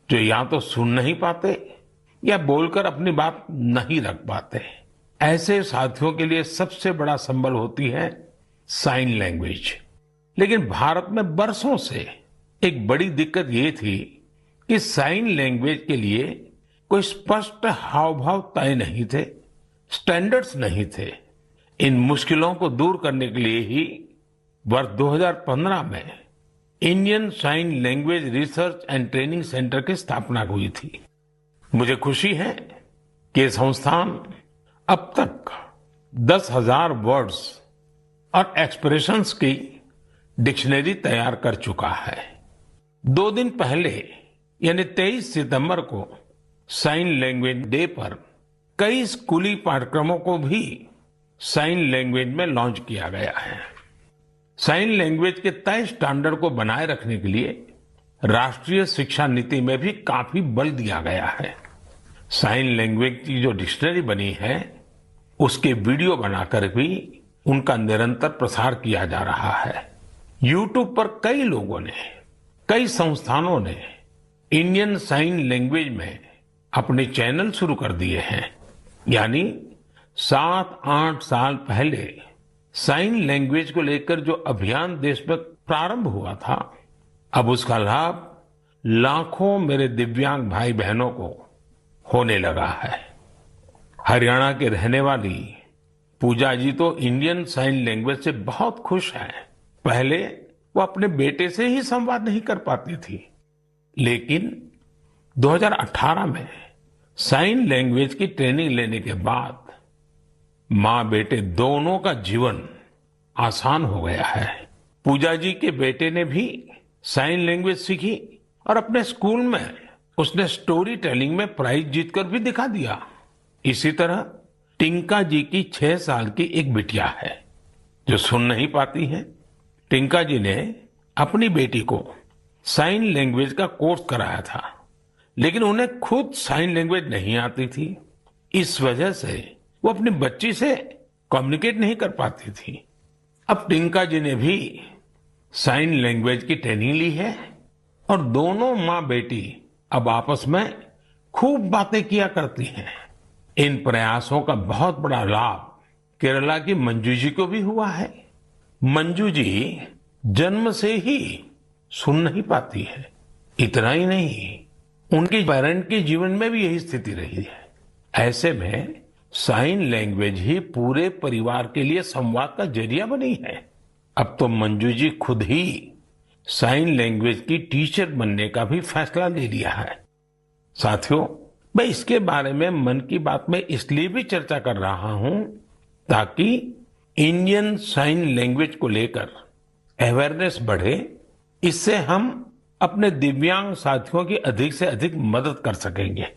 जो या तो सुन नहीं पाते या बोलकर अपनी बात नहीं रख पाते। ऐसे साथियों के लिए सबसे बड़ा संबल होती है साइन लैंग्वेज। लेकिन भारत में बरसों से एक बड़ी दिक्कत ये थी कि साइन लैंग्वेज के लिए कोई स्पष्ट हाव भाव तय नहीं थे, स्टैंडर्ड्स नहीं थे। इन मुश्किलों को दूर करने के लिए ही वर्ष 2015 में Indian sign language research and training centre की स्थापना हुई थी। मुझे खुशी है कि ये संस्थान अब तक 10,000 वर्ड्स और एक्सप्रेशंस की डिक्शनरी तैयार कर चुका है। 2 दिन पहले यानी 23 सितंबर को साइन लैंग्वेज डे पर कई स्कूली पाठ्यक्रमों को भी साइन लैंग्वेज में लॉन्च किया गया है। साइन लैंग्वेज के तय स्टैंडर्ड को बनाए रखने के लिए राष्ट्रीय शिक्षा नीति में भी काफी बल दिया गया है। साइन लैंग्वेज की जो डिक्शनरी बनी है उसके वीडियो बनाकर भी उनका निरंतर प्रसार किया जा रहा है। यूट्यूब पर कई लोगों ने, कई संस्थानों ने इंडियन साइन लैंग्वेज में अपने चैनल शुरू कर दिए हैं। यानी 7-8 साल पहले साइन लैंग्वेज को लेकर जो अभियान देश में प्रारंभ हुआ था, अब उसका लाभ लाखों मेरे दिव्यांग भाई बहनों को होने लगा है। हरियाणा के रहने वाली पूजा जी तो इंडियन साइन लैंग्वेज से बहुत खुश हैं। पहले वो अपने बेटे से ही संवाद नहीं कर पाती थी, लेकिन 2018 में साइन लैंग्वेज की ट्रेनिंग लेने के बाद माँ बेटे दोनों का जीवन आसान हो गया है। पूजा जी के बेटे ने भी साइन लैंग्वेज सीखी और अपने स्कूल में उसने स्टोरी टेलिंग में प्राइज जीतकर भी दिखा दिया। इसी तरह टिंका जी की 6 साल की एक बिटिया है जो सुन नहीं पाती है। टिंका जी ने अपनी बेटी को साइन लैंग्वेज का कोर्स कराया था, लेकिन उन्हें खुद साइन लैंग्वेज नहीं आती थी। इस वजह से वो अपनी बच्ची से कम्युनिकेट नहीं कर पाती थी। अब टिंका जी ने भी साइन लैंग्वेज की ट्रेनिंग ली है और दोनों माँ बेटी अब आपस में खूब बातें किया करती हैं। इन प्रयासों का बहुत बड़ा लाभ केरला की मंजू जी को भी हुआ है। मंजू जी जन्म से ही सुन नहीं पाती है। इतना ही नहीं, उनके पेरेंट के जीवन में भी यही स्थिति रही है। ऐसे में साइन लैंग्वेज ही पूरे परिवार के लिए संवाद का जरिया बनी है। अब तो मंजू जी खुद ही साइन लैंग्वेज की टीचर बनने का भी फैसला ले लिया है। साथियों, मैं इसके बारे में मन की बात में इसलिए भी चर्चा कर रहा हूं ताकि इंडियन साइन लैंग्वेज को लेकर अवेयरनेस बढ़े। इससे हम अपने दिव्यांग साथियों की अधिक से अधिक मदद कर सकेंगे।